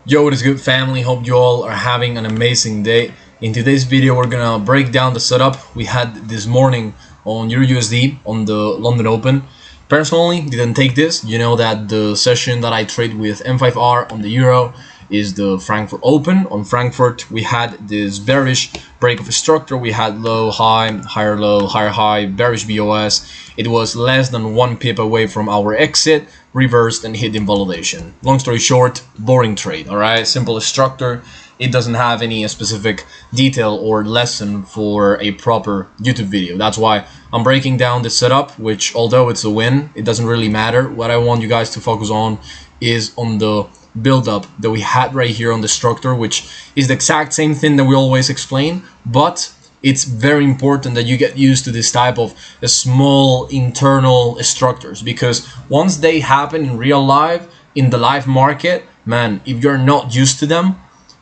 Yo, what is good, family? Hope you all are having an amazing day. In today's video, we're gonna break down the setup we had this morning on Eurusd on the London Open. Personally, didn't take this. You know that the session that I trade with M5R on the Euro is the Frankfurt Open. On Frankfurt, we had this bearish break of a structure. We had low, high, higher low, higher high, bearish BOS. It was less than 1 pip away from our exit, reversed and hit invalidation. Long story short, boring trade. Alright, simple structure. It doesn't have any specific detail or lesson for a proper YouTube video. That's why I'm breaking down the setup, which although it's a win, it doesn't really matter. What I want you guys to focus on is on the build-up that we had right here on the structure, which is the exact same thing that we always explain, but it's very important that you get used to this type of small internal structures, because once they happen in real life, in the live market, man, if you're not used to them,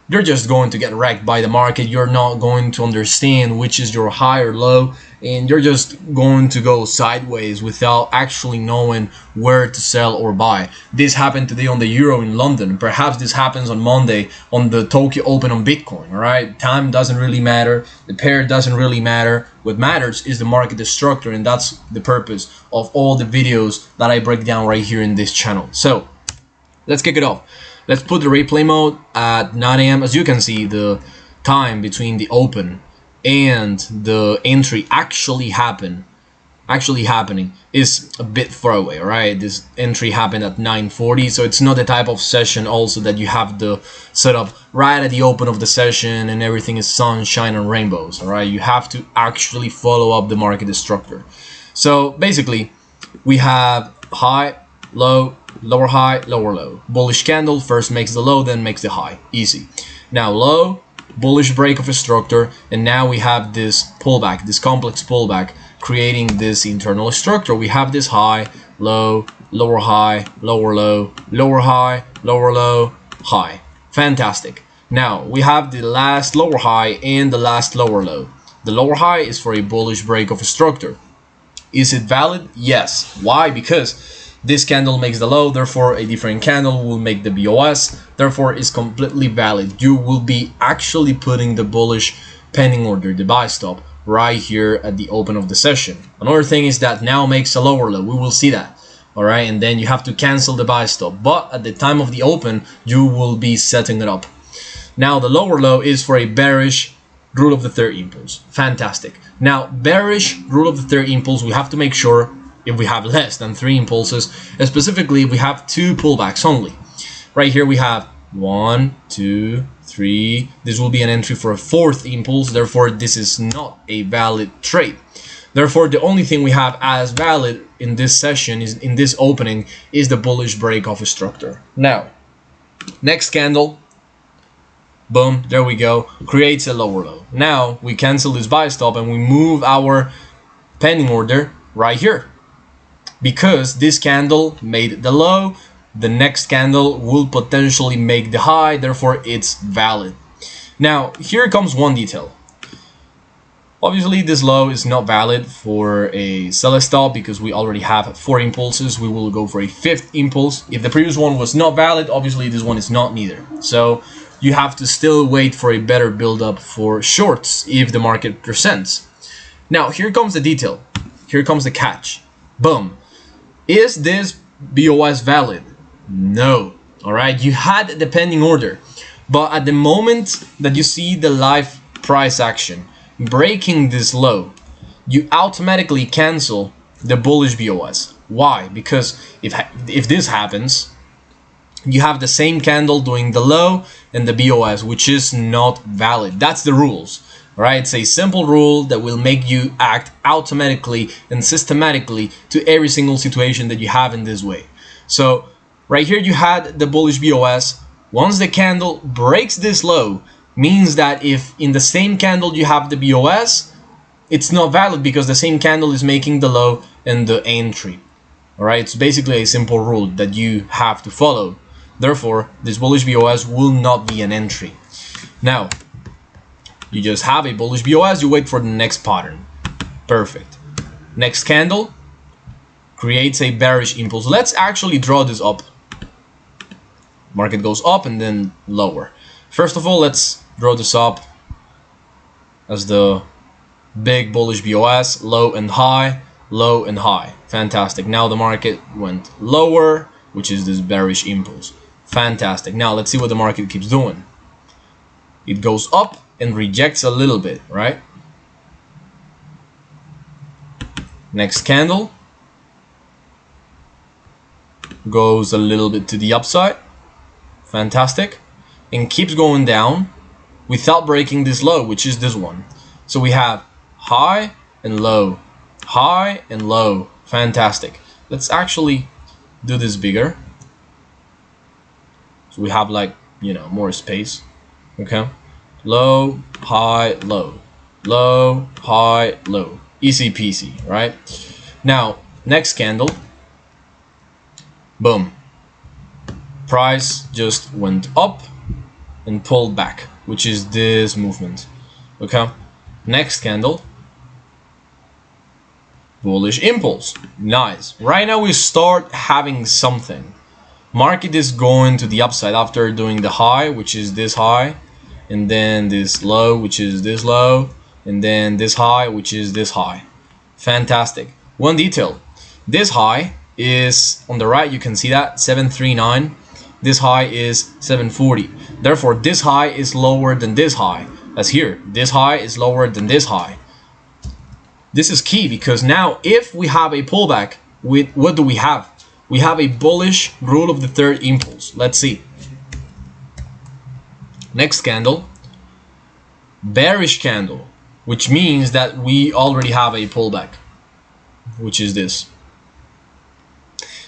you're just going to get wrecked by the market. You're not going to understand which is your high or low, and you're just going to go sideways without actually knowing where to sell or buy. This happened today on the Euro in London. Perhaps this happens on Monday on the Tokyo Open on Bitcoin. All right, time doesn't really matter. The pair doesn't really matter. What matters is the market structure, and that's the purpose of all the videos that I break down right here in this channel. So let's kick it off. Let's put the replay mode at 9 AM. As you can see, the time between the open and the entry actually happening is a bit far away. All right, this entry happened at 9:40, so it's not the type of session also that you have the setup right at the open of the session and everything is sunshine and rainbows. All right, you have to actually follow up the market structure. So basically, we have high, low, lower high, lower low. Bullish candle first makes the low, then makes the high. Easy. Now low, bullish break of a structure, and now we have this pullback, this complex pullback, creating this internal structure. We have this high, low, lower high, lower low, lower high, lower low, high. Fantastic. Now we have the last lower high and the last lower low. The lower high is for a bullish break of a structure. Is it valid? Yes. Why? Because this candle makes the low, therefore a different candle will make the BOS, therefore it's completely valid. You will be actually putting the bullish pending order, the buy stop, right here at the open of the session. Another thing is that now makes a lower low. We will see that. Alright, and then you have to cancel the buy stop. But at the time of the open, you will be setting it up. Now the lower low is for a bearish rule of the third impulse. Fantastic. Now bearish rule of the third impulse, we have to make sure if we have less than 3 impulses, and specifically we have 2 pullbacks only. Right here we have 1, 2, 3. This will be an entry for a 4th impulse, therefore this is not a valid trade. Therefore the only thing we have as valid in this session, is in this opening, is the bullish break of a structure. Now next candle, boom, there we go, creates a lower low. Now we cancel this buy stop and we move our pending order right here. Because this candle made the low, the next candle will potentially make the high, therefore it's valid. Now here comes one detail. Obviously this low is not valid for a sell stop because we already have 4 impulses. We will go for a 5th impulse. If the previous one was not valid, obviously this one is not neither. So you have to still wait for a better build up for shorts if the market presents. Now here comes the detail. Here comes the catch. Boom. Is this BOS valid? No. Alright, you had the pending order, but at the moment that you see the live price action breaking this low, you automatically cancel the bullish BOS. Why? Because if this happens, you have the same candle doing the low and the BOS, which is not valid. That's the rules. Right, it's a simple rule that will make you act automatically and systematically to every single situation that you have in this way. So right here you had the bullish BOS. Once the candle breaks this low, means that if in the same candle you have the BOS, it's not valid because the same candle is making the low and the entry. Alright, it's basically a simple rule that you have to follow. Therefore, this bullish BOS will not be an entry. Now, you just have a bullish BOS, you wait for the next pattern. Perfect. Next candle creates a bearish impulse. Let's actually draw this up. Market goes up and then lower. First of all, let's draw this up as the big bullish BOS, low and high, low and high. Fantastic. Now the market went lower, which is this bearish impulse. Fantastic. Now let's see what the market keeps doing. It goes up and rejects a little bit, right? Next candle goes a little bit to the upside. Fantastic. And keeps going down without breaking this low, which is this one. So we have high and low, high and low. Fantastic. Let's actually do this bigger, so we have, like, you know, more space. Okay, low, high, low, low, high, low. Easy peasy, right? Now next candle, boom, price just went up and pulled back, which is this movement. Okay, next candle, bullish impulse. Nice. Right now we start having something. Market is going to the upside after doing the high, which is this high, and then this low, which is this low, and then this high, which is this high. Fantastic. One detail, this high is on the right, you can see that 739. This high is 740. Therefore this high is lower than this high. As here, this high is lower than this high. This is key, because now if we have a pullback, what do we have? We have a bullish rule of the third impulse. Let's see. Next candle, bearish candle, which means that we already have a pullback, which is this.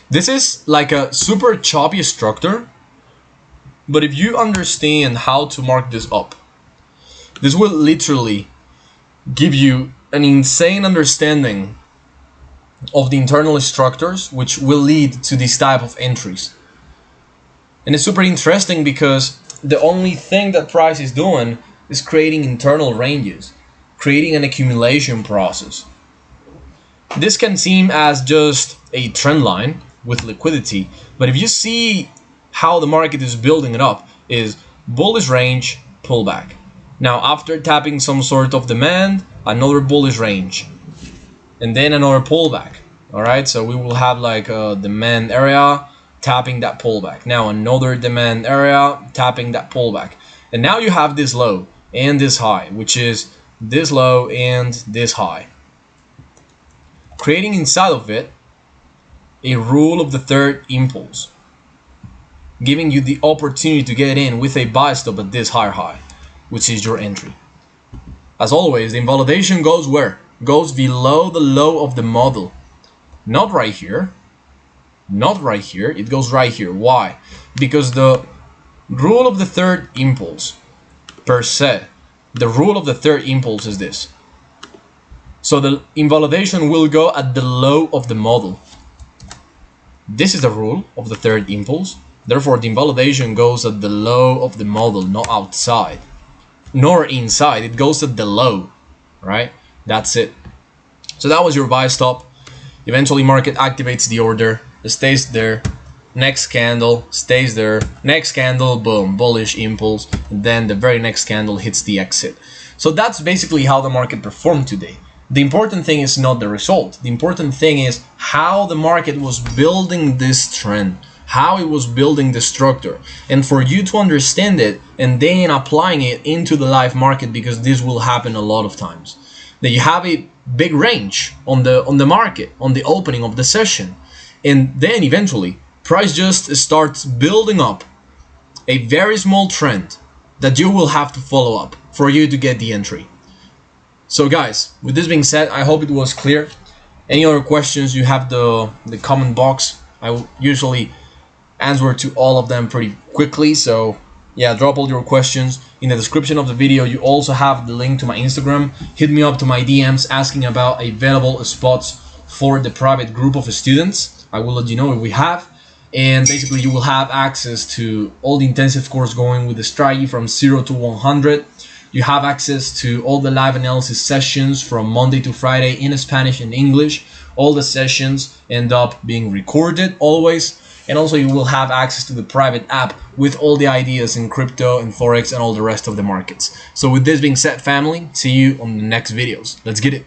This is like a super choppy structure, but if you understand how to mark this up, this will literally give you an insane understanding of the internal structures, which will lead to this type of entries. And it's super interesting because the only thing that price is doing is creating internal ranges, creating an accumulation process. This can seem as just a trend line with liquidity, but if you see how the market is building it up, is bullish range, pullback. Now after tapping some sort of demand, another bullish range, and then another pullback. All right, so we will have like a demand area tapping that pullback. Now another demand area tapping that pullback, and now you have this low and this high, which is this low and this high, creating inside of it a rule of the third impulse, giving you the opportunity to get in with a buy stop at this higher high, which is your entry. As always, the invalidation goes where? Goes below the low of the model. Not right here. Not right here. It goes right here. Why? Because the rule of the third impulse, per se, the rule of the third impulse is this. So the invalidation will go at the low of the model. This is the rule of the third impulse. Therefore, the invalidation goes at the low of the model, not outside, nor inside. It goes at the low, right? That's it. So that was your buy stop. Eventually market activates the order, it stays there, next candle stays there, next candle, boom, bullish impulse, and then the very next candle hits the exit. So that's basically how the market performed today. The important thing is not the result. The important thing is how the market was building this trend, how it was building the structure, and for you to understand it and then applying it into the live market, because this will happen a lot of times, that you have a big range on the market, on the opening of the session, and then eventually price just starts building up a very small trend that you will have to follow up for you to get the entry. So guys, with this being said, I hope it was clear. Any other questions, you have the comment box. I will usually answer to all of them pretty quickly, so yeah, drop all your questions. In the description of the video, you also have the link to my Instagram. Hit me up to my DMs asking about available spots for the private group of students. I will let you know if we have. And basically, you will have access to all the intensive course going with the strategy from 0 to 100. You have access to all the live analysis sessions from Monday to Friday in Spanish and English. All the sessions end up being recorded always. and also you will have access to the private app with all the ideas in crypto and forex and all the rest of the markets. So with this being said, family, see you on the next videos. Let's get it.